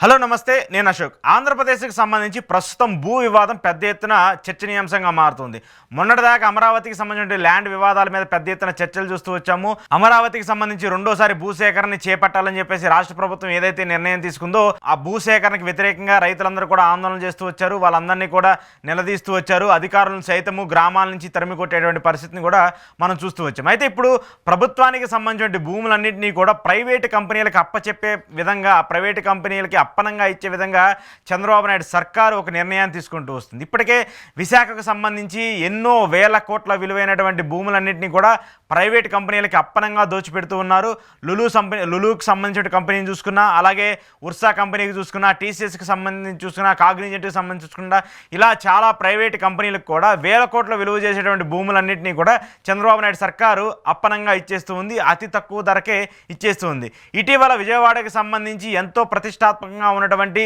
Hello నమస్తే, నేను అశోక్. ఆంధ్రప్రదేశ్కి సంబంధించి ప్రస్తుతం భూ వివాదం పెద్ద ఎత్తున చర్చనీయాంశంగా మారుతుంది. మొన్నటిదాకా అమరావతికి సంబంధించిన ల్యాండ్ వివాదాల మీద పెద్ద ఎత్తున చర్చలు చూస్తూ వచ్చాము. అమరావతికి సంబంధించి రెండోసారి భూసేకరణ చేపట్టాలని చెప్పేసి రాష్ట్ర ప్రభుత్వం ఏదైతే నిర్ణయం తీసుకుందో ఆ భూసేకరణకు వ్యతిరేకంగా రైతులందరూ కూడా ఆందోళన చేస్తూ వచ్చారు. వాళ్ళందరినీ కూడా నిలదీస్తూ వచ్చారు. అధికారులను సైతము గ్రామాల నుంచి తరిమి కొట్టేటువంటి పరిస్థితిని కూడా మనం చూస్తూ వచ్చాము. అయితే ఇప్పుడు ప్రభుత్వానికి సంబంధించిన భూములన్నింటినీ కూడా ప్రైవేటు కంపెనీలకు అప్పచెప్పే విధంగా, ప్రైవేటు కంపెనీలకి అప్పనంగా ఇచ్చే విధంగా చంద్రబాబు నాయుడు సర్కారు ఒక నిర్ణయాన్ని తీసుకుంటూ వస్తుంది. ఇప్పటికే విశాఖకు సంబంధించి ఎన్నో వేల కోట్ల విలువైనటువంటి భూములన్నింటినీ కూడా ప్రైవేట్ కంపెనీలకి అప్పనంగా దోచిపెడుతూ ఉన్నారు. లులుకి సంబంధించిన కంపెనీని చూసుకున్నా, అలాగే ఉర్సా కంపెనీకి చూసుకున్నా, టీసీఎస్కి సంబంధించి చూసుకున్నా, కాగ్నిజెంట్కి సంబంధించి చూసుకున్నా, ఇలా చాలా ప్రైవేట్ కంపెనీలకు కూడా వేల కోట్ల విలువ చేసేటువంటి భూములన్నింటినీ కూడా చంద్రబాబు నాయుడు సర్కారు అప్పనంగా ఇచ్చేస్తూ ఉంది. అతి తక్కువ ధరకే ఇచ్చేస్తూ ఉంది. ఇటీవల విజయవాడకి సంబంధించి ఎంతో ప్రతిష్టాత్మకంగా ఉన్నటువంటి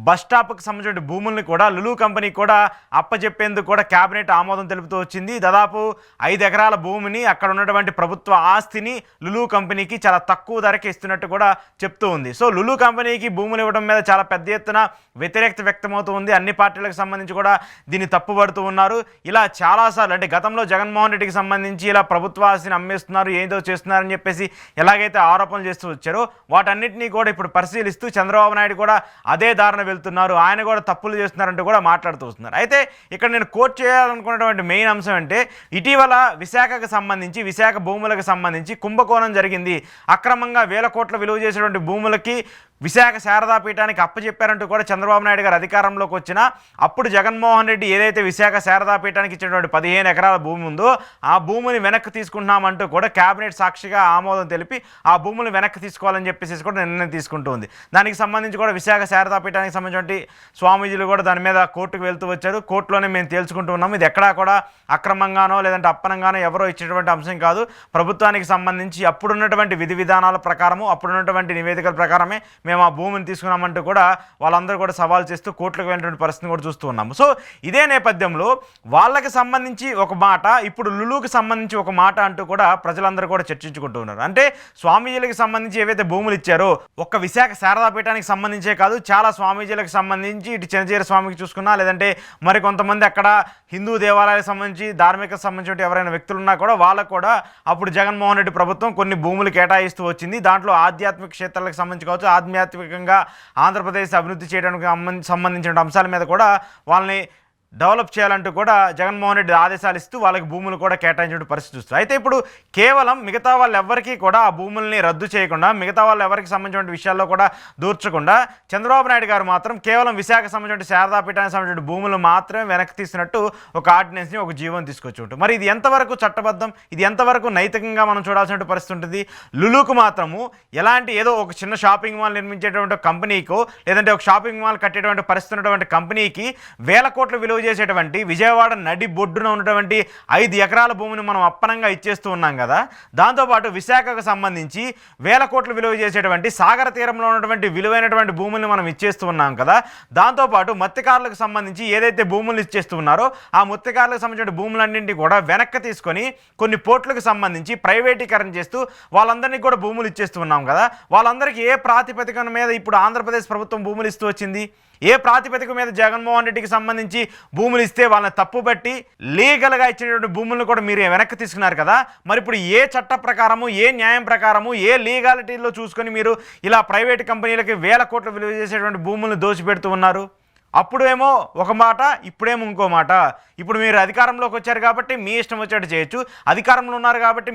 బస్ స్టాప్కి సంబంధించిన భూముల్ని కూడా లులు కంపెనీ కూడా అప్పచెప్పేందుకు కూడా కేబినెట్ ఆమోదం తెలుపుతూ వచ్చింది. దాదాపు 5 ఎకరాల భూమిని, అక్కడ ఉన్నటువంటి ప్రభుత్వ ఆస్తిని లులు కంపెనీకి చాలా తక్కువ ధరకి ఇస్తున్నట్టు కూడా చెప్తూ ఉంది. సో లులు కంపెనీకి భూములు ఇవ్వడం మీద చాలా పెద్ద ఎత్తున వ్యతిరేకత వ్యక్తమవుతూ ఉంది. అన్ని పార్టీలకు సంబంధించి కూడా దీన్ని తప్పుపడుతూ ఉన్నారు. ఇలా చాలాసార్లు, అంటే గతంలో జగన్మోహన్ రెడ్డికి సంబంధించి ఇలా ప్రభుత్వ ఆస్తిని అమ్మేస్తున్నారు, ఏదో చేస్తున్నారని చెప్పేసి ఎలాగైతే ఆరోపణలు చేస్తూ వచ్చారో వాటన్నిటినీ కూడా ఇప్పుడు పరిశీలిస్తూ చంద్రబాబు నాయుడు కూడా అదే దారిన వెళ్తున్నారు, ఆయన కూడా తప్పులు చేస్తున్నారంటూ కూడా మాట్లాడుతూ వస్తున్నారు. అయితే ఇక్కడ నేను కోట్ చేయాలనుకున్నటువంటి మెయిన్ అంశం అంటే, ఇటీవల విశాఖకు సంబంధించి, విశాఖ భూములకు సంబంధించి కుంభకోణం జరిగింది. అక్రమంగా వేల కోట్ల విలువ చేసేటువంటి భూములకి విశాఖ శారదాపీఠానికి అప్పచెప్పారంటూ కూడా చంద్రబాబు నాయుడు గారు అధికారంలోకి వచ్చినా అప్పుడు జగన్మోహన్ రెడ్డి ఏదైతే విశాఖ శారదాపీఠానికి ఇచ్చినటువంటి 15 ఎకరాల భూమి ఉందో ఆ భూమిని వెనక్కి తీసుకుంటున్నామంటూ కూడా కేబినెట్ సాక్షిగా ఆమోదం తెలిపి ఆ భూములు వెనక్కి తీసుకోవాలని చెప్పేసి కూడా నిర్ణయం తీసుకుంటూ ఉంది. దానికి సంబంధించి కూడా విశాఖ శారదాపీఠానికి సంబంధించిన స్వామీజీలు కూడా దాని మీద కోర్టుకు వెళ్తూ వచ్చారు. కోర్టులోనే మేము తేల్చుకుంటూ ఉన్నాము, ఇది ఎక్కడా కూడా అక్రమంగానో లేదంటే అప్పనంగానో ఎవరో ఇచ్చేటువంటి అంశం కాదు. ప్రభుత్వానికి సంబంధించి అప్పుడున్నటువంటి విధి విధానాల ప్రకారము, అప్పుడున్నటువంటి నివేదికల ప్రకారమే మేము ఆ భూమిని తీసుకున్నామంటూ కూడా వాళ్ళందరూ కూడా సవాల్ చేస్తూ కోర్టులకు వెళ్ళినటువంటి పరిస్థితిని కూడా చూస్తూ ఉన్నాము. సో ఇదే నేపథ్యంలో వాళ్ళకి సంబంధించి ఒక మాట, ఇప్పుడు లులుకి సంబంధించి ఒక మాట అంటూ కూడా ప్రజలందరూ కూడా చర్చించుకుంటూ ఉన్నారు. అంటే స్వామీజీలకు సంబంధించి ఏవైతే భూములు ఇచ్చారో ఒక్క విశాఖ శారదాపీఠానికి సంబంధించే కాదు, చాలా స్వామీజీలకు సంబంధించి, ఇటు చిన్నజీర స్వామికి చూసుకున్నా, లేదంటే మరి కొంతమంది అక్కడ హిందూ దేవాలయాలకు సంబంధించి, ధార్మిక సంబంధించిన ఎవరైనా వ్యక్తులున్నా కూడా వాళ్ళకు కూడా అప్పుడు జగన్మోహన్ రెడ్డి ప్రభుత్వం కొన్ని భూములు కేటాయిస్తూ వచ్చింది. దాంట్లో ఆధ్యాత్మిక క్షేత్రాలకు సంబంధించి కావచ్చు, ఆధ్యాత్మికంగా ఆంధ్రప్రదేశ్ అభివృద్ధి చేయడానికి సంబంధించిన అంశాల మీద కూడా వాళ్ళని డెవలప్ చేయాలంటూ కూడా జగన్మోహన్ రెడ్డి ఆదేశాలు ఇస్తూ వాళ్ళకి భూములు కూడా కేటాయించే పరిస్థితి చూస్తారు. అయితే ఇప్పుడు కేవలం మిగతా వాళ్ళు ఎవరికి కూడా ఆ భూముల్ని రద్దు చేయకుండా, మిగతా వాళ్ళు ఎవరికి సంబంధించిన విషయాల్లో కూడా దూర్చకుండా చంద్రబాబు నాయుడు గారు మాత్రం కేవలం విశాఖ సంబంధించిన శారదాపీఠానికి సంబంధించిన భూములు మాత్రమే వెనక్కి తీసినట్టు ఒక ఆర్డినెన్స్ని, ఒక జీవోని తీసుకొచ్చి ఉంటుంది. మరి ఇది ఎంతవరకు చట్టబద్ధం, ఇది ఎంతవరకు నైతికంగా మనం చూడాల్సిన పరిస్థితి ఉంటుంది? లులుకు మాత్రము ఎలాంటి ఏదో ఒక చిన్న షాపింగ్ మాల్ నిర్మించేటువంటి కంపెనీకో, లేదంటే ఒక షాపింగ్ మాల్ కట్టేటువంటి పరిస్థితి ఉన్నటువంటి కంపెనీకి వేల కోట్ల విలువ చేసేటువంటి విజయవాడ నడి బొడ్డున ఉన్నటువంటి 5 ఎకరాల భూమిని మనం అప్పనంగా ఇచ్చేస్తూ ఉన్నాం కదా. దాంతోపాటు విశాఖకు సంబంధించి వేల కోట్ల విలువ చేసేటువంటి సాగర తీరంలో ఉన్నటువంటి విలువైనటువంటి భూముల్ని మనం ఇచ్చేస్తూ ఉన్నాం కదా. దాంతోపాటు మత్స్యకారులకు సంబంధించి ఏదైతే భూములు ఇచ్చేస్తూ ఉన్నారో ఆ మత్స్యకారులకు సంబంధించిన భూములన్నింటినీ కూడా వెనక్కి తీసుకొని కొన్ని పోర్టులకు సంబంధించి ప్రైవేటీకరణ చేస్తూ వాళ్ళందరినీ కూడా భూములు ఇచ్చేస్తూ ఉన్నాం కదా. వాళ్ళందరికీ ఏ ప్రాతిపదికన మీద ఇప్పుడు ఆంధ్రప్రదేశ్ ప్రభుత్వం భూములు ఇస్తూ వచ్చింది? ఏ ప్రాతిపదిక మీద జగన్మోహన్ రెడ్డికి సంబంధించి భూములు ఇస్తే వాళ్ళని తప్పుబట్టి లీగల్గా ఇచ్చినటువంటి భూములను కూడా మీరు వెనక్కి తీసుకున్నారు కదా. మరి ఇప్పుడు ఏ చట్ట ప్రకారము, ఏ న్యాయం ప్రకారము, ఏ లీగాలిటీలో చూసుకొని మీరు ఇలా ప్రైవేట్ కంపెనీలకి వేల కోట్ల విలువ చేసేటువంటి భూములను దోచిపెడుతూ ఉన్నారు? అప్పుడేమో ఒక మాట, ఇప్పుడేమో ఇంకో మాట. ఇప్పుడు మీరు అధికారంలోకి వచ్చారు కాబట్టి మీ ఇష్టం వచ్చేట్టు చేయొచ్చు, అధికారంలో ఉన్నారు కాబట్టి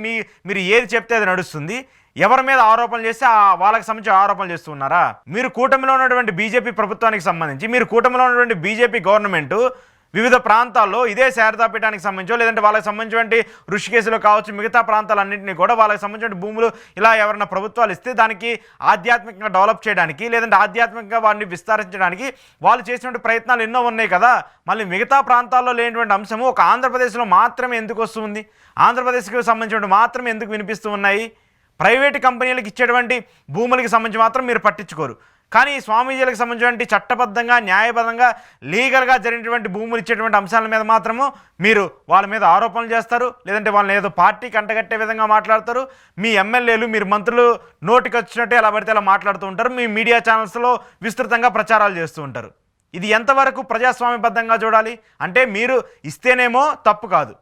మీరు ఏది చెప్తే అది నడుస్తుంది. ఎవరి మీద ఆరోపణలు చేస్తే వాళ్ళకి సంబంధించి ఆరోపణలు చేస్తూ ఉన్నారా? మీరు కూటమిలో ఉన్నటువంటి బీజేపీ ప్రభుత్వానికి సంబంధించి, మీరు కూటమిలో ఉన్నటువంటి బీజేపీ గవర్నమెంటు వివిధ ప్రాంతాల్లో ఇదే శారదాపీఠానికి సంబంధించో, లేదంటే వాళ్ళకి సంబంధించినటువంటి ఋషికేశులో కావచ్చు, మిగతా ప్రాంతాలన్నింటినీ కూడా వాళ్ళకి సంబంధించిన భూములు ఇలా ఎవరైనా ప్రభుత్వాలు ఇస్తే దానికి ఆధ్యాత్మికంగా డెవలప్ చేయడానికి, లేదంటే ఆధ్యాత్మికంగా వాటిని విస్తరించడానికి వాళ్ళు చేసినటువంటి ప్రయత్నాలు ఎన్నో ఉన్నాయి కదా. మళ్ళీ మిగతా ప్రాంతాల్లో లేనటువంటి అంశము ఒక ఆంధ్రప్రదేశ్లో మాత్రమే ఎందుకు వస్తుంది? ఆంధ్రప్రదేశ్కి సంబంధించినటువంటి మాత్రమే ఎందుకు వినిపిస్తూ ఉన్నాయి? ప్రైవేటు కంపెనీలకు ఇచ్చేటువంటి భూములకి సంబంధించి మాత్రం మీరు పట్టించుకోరు. కానీ స్వామీజీలకు సంబంధించినటువంటి చట్టబద్ధంగా న్యాయబద్ధంగా లీగల్గా జరిగినటువంటి భూములు ఇచ్చేటువంటి అంశాల మీద మాత్రము మీరు వాళ్ళ మీద ఆరోపణలు చేస్తారు, లేదంటే వాళ్ళని ఏదో పార్టీకి అంటగట్టే విధంగా మాట్లాడతారు. మీ ఎమ్మెల్యేలు మీరు మంత్రులు నోటికి వచ్చినట్టు ఎలా పడితే అలా మాట్లాడుతూ ఉంటారు. మీ మీడియా ఛానల్స్లో విస్తృతంగా ప్రచారాలు చేస్తూ ఉంటారు. ఇది ఎంతవరకు ప్రజాస్వామ్యబద్ధంగా చూడాలి? అంటే మీరు ఇస్తేనేమో తప్పు కాదు,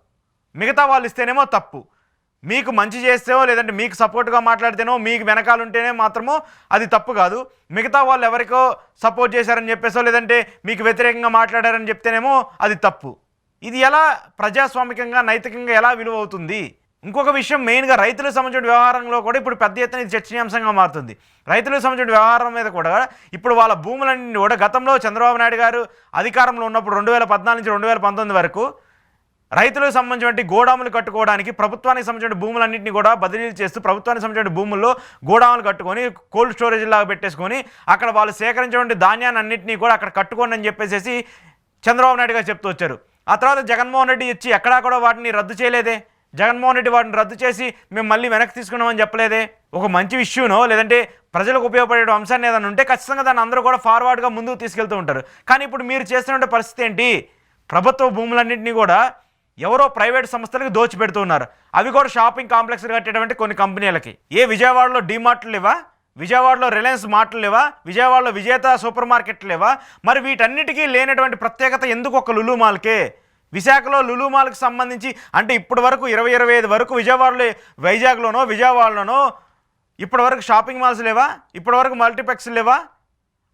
మిగతా వాళ్ళు ఇస్తేనేమో తప్పు. మీకు మంచి చేస్తేవో లేదంటే మీకు సపోర్ట్గా మాట్లాడితేనో మీకు వెనకాలంటేనే మాత్రమో అది తప్పు కాదు. మిగతా వాళ్ళు ఎవరికో సపోర్ట్ చేశారని చెప్పేసో లేదంటే మీకు వ్యతిరేకంగా మాట్లాడారని చెప్తేనేమో అది తప్పు. ఇది ఎలా ప్రజాస్వామికంగా నైతికంగా ఎలా విలువ అవుతుంది? ఇంకొక విషయం, మెయిన్గా రైతులకు సంబంధించిన వ్యవహారంలో కూడా ఇప్పుడు పెద్ద ఎత్తున ఇది చర్చనీయాంశంగా మారుతుంది. రైతులకు సంబంధించిన వ్యవహారం మీద కూడా ఇప్పుడు వాళ్ళ భూములన్నీ కూడా గతంలో చంద్రబాబు నాయుడు గారు అధికారంలో ఉన్నప్పుడు 2014 నుంచి 2019 వరకు రైతులకు సంబంధించిన గోడాములు కట్టుకోవడానికి ప్రభుత్వానికి సంబంధించిన భూములన్నింటినీ కూడా బదిలీలు చేస్తూ ప్రభుత్వానికి సంబంధించిన భూముల్లో గోడాములు కట్టుకొని కోల్డ్ స్టోరేజ్ లాగా పెట్టేసుకొని అక్కడ వాళ్ళు సేకరించినటువంటి ధాన్యాన్ని అన్నింటినీ కూడా అక్కడ కట్టుకోండి అని చెప్పేసి చంద్రబాబు నాయుడు గారు చెప్తూ వచ్చారు. ఆ తర్వాత జగన్మోహన్ రెడ్డి ఇచ్చి ఎక్కడా కూడా వాటిని రద్దు చేయలేదే. జగన్మోహన్ రెడ్డి వాటిని రద్దు చేసి మేము మళ్ళీ వెనక్కి తీసుకున్నామని చెప్పలేదే. ఒక మంచి విషయంలో లేదంటే ప్రజలకు ఉపయోగపడే అంశాన్ని ఏదైనా ఉంటే ఖచ్చితంగా దాన్ని అందరూ కూడా ఫార్వర్డ్గా ముందుకు తీసుకెళ్తూ ఉంటారు. కానీ ఇప్పుడు మీరు చేస్తున్న పరిస్థితి ఏంటి? ప్రభుత్వ భూములన్నింటినీ కూడా ఎవరో ప్రైవేట్ సంస్థలకు దోచిపెడుతున్నారు. అవి కూడా షాపింగ్ కాంప్లెక్స్ కట్టేటువంటి కొన్ని కంపెనీలకి. విజయవాడలో డీమార్ట్లు లేవా? విజయవాడలో రిలయన్స్ మార్ట్లు లేవా? విజయవాడలో విజేత సూపర్ మార్కెట్లు లేవా? మరి వీటన్నిటికీ లేనటువంటి ప్రత్యేకత ఎందుకు ఒక లులు మాల్కే? విశాఖలో లులు మాల్కి సంబంధించి అంటే ఇప్పటి వరకు 20-25 వరకు విజయవాడలో వైజాగ్లోనో విజయవాడలోనో ఇప్పటి వరకు షాపింగ్ మాల్స్ లేవా? ఇప్పటి వరకు మల్టీప్లెక్స్ లేవా?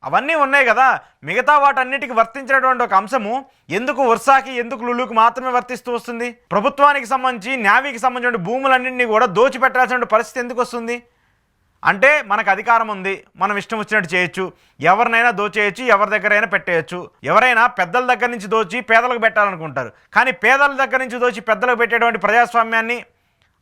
అవన్నీ ఉన్నాయి కదా. మిగతా వాటన్నిటికి వర్తించినటువంటి ఒక అంశము ఎందుకు వర్షాకి ఎందుకు లులుకి మాత్రమే వర్తిస్తూ వస్తుంది? ప్రభుత్వానికి సంబంధించి న్యావీకి సంబంధించిన భూములన్నింటినీ కూడా దోచిపెట్టాల్సిన పరిస్థితి ఎందుకు వస్తుంది? అంటే మనకు అధికారం ఉంది, మనం ఇష్టం వచ్చినట్టు చేయొచ్చు, ఎవరినైనా దోచేయచ్చు, ఎవరి దగ్గరైనా పెట్టేయచ్చు. ఎవరైనా పెద్దల దగ్గర నుంచి దోచి పేదలకు పెట్టాలనుకుంటారు. కానీ పేదల దగ్గర నుంచి దోచి పెద్దలకు పెట్టేటువంటి ప్రజాస్వామ్యాన్ని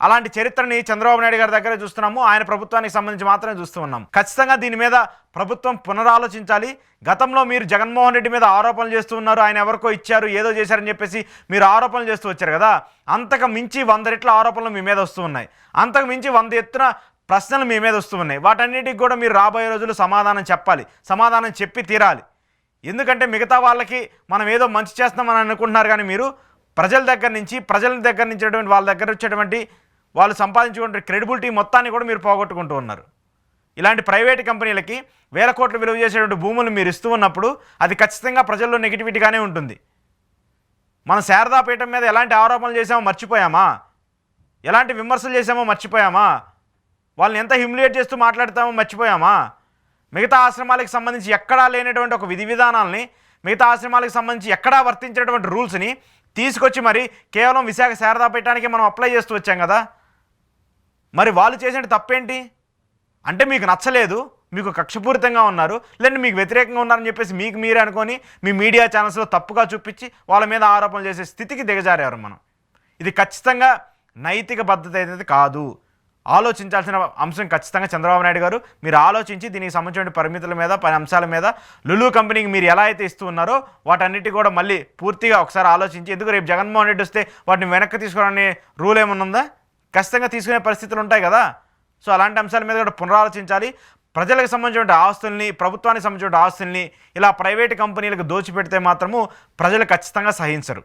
అలాంటి చరిత్రని చంద్రబాబు నాయుడు గారి దగ్గర చూస్తున్నాము. ఆయన ప్రభుత్వానికి సంబంధించి మాత్రమే చూస్తూ ఉన్నాం. ఖచ్చితంగా దీని మీద ప్రభుత్వం పునరాలోచించాలి. గతంలో మీరు జగన్మోహన్ రెడ్డి మీద ఆరోపణలు చేస్తూ ఉన్నారు, ఆయన ఎవరికో ఇచ్చారు ఏదో చేశారని చెప్పేసి మీరు ఆరోపణలు చేస్తూ వచ్చారు కదా. అంతకు మించి 100 రెట్ల ఆరోపణలు మీ మీద వస్తూ ఉన్నాయి. అంతకు మించి 100 ఎత్తున ప్రశ్నలు మీ మీద వస్తూ ఉన్నాయి. వాటన్నిటికి కూడా మీరు రాబోయే రోజులు సమాధానం చెప్పాలి, సమాధానం చెప్పి తీరాలి. ఎందుకంటే మిగతా వాళ్ళకి మనం ఏదో మంచి చేస్తామని అనుకుంటున్నారు, కానీ మీరు ప్రజల దగ్గర నుంచి వాళ్ళ దగ్గర వచ్చేటువంటి వాళ్ళు సంపాదించుకునే క్రెడిబిలిటీ మొత్తాన్ని కూడా మీరు పోగొట్టుకుంటూ ఉన్నారు. ఇలాంటి ప్రైవేట్ కంపెనీలకి వేల కోట్లు విలువ చేసేటువంటి భూములు మీరు ఇస్తూ ఉన్నప్పుడు అది ఖచ్చితంగా ప్రజల్లో నెగిటివిటీగానే ఉంటుంది. మనం శారదాపీఠం మీద ఎలాంటి ఆరోపణలు చేసామో మర్చిపోయామా? ఎలాంటి విమర్శలు చేసామో మర్చిపోయామా? వాళ్ళని ఎంత హ్యూమిలియేట్ చేస్తూ మాట్లాడతామో మర్చిపోయామా? మిగతా ఆశ్రమాలకు సంబంధించి ఎక్కడా లేనటువంటి ఒక విధి విధానాలని, మిగతా ఆశ్రమాలకు సంబంధించి ఎక్కడా వర్తించేటువంటి రూల్స్ని తీసుకొచ్చి మరి కేవలం విశాఖ శారదాపీఠానికి మనం అప్లై చేస్తూ వచ్చాం కదా. మరి వాళ్ళు చేసిన తప్పేంటి? అంటే మీకు నచ్చలేదు, మీకు కక్షపూరితంగా ఉన్నారు, లేదంటే మీకు వ్యతిరేకంగా ఉన్నారని చెప్పేసి మీకు మీరే అనుకొని మీ మీడియా ఛానల్స్లో తప్పుగా చూపించి వాళ్ళ మీద ఆరోపణలు చేసే స్థితికి దిగజారారు మనం. ఇది ఖచ్చితంగా నైతిక పద్ధతి అయితే కాదు. ఆలోచించాల్సిన అంశం ఖచ్చితంగా చంద్రబాబు నాయుడు గారు మీరు ఆలోచించి దీనికి సంబంధించిన పరిమితుల మీద అంశాల మీద లులు కంపెనీకి మీరు ఎలా అయితే ఇస్తూ ఉన్నారో వాటన్నిటి కూడా మళ్ళీ పూర్తిగా ఒకసారి ఆలోచించి, ఎందుకు రేపు జగన్మోహన్ రెడ్డి వస్తే వాటిని వెనక్కి తీసుకోవాలనే రూల్ ఏమన్నా ఉందా? ఖచ్చితంగా తీసుకునే పరిస్థితులు ఉంటాయి కదా. సో అలాంటి అంశాల మీద కూడా పునరాలోచించాలి. ప్రజలకు సంబంధించిన ఆస్తుల్ని, ప్రభుత్వానికి సంబంధించిన ఆస్తుల్ని ఇలా ప్రైవేటు కంపెనీలకు దోచిపెడితే మాత్రము ప్రజలు ఖచ్చితంగా సహించరు.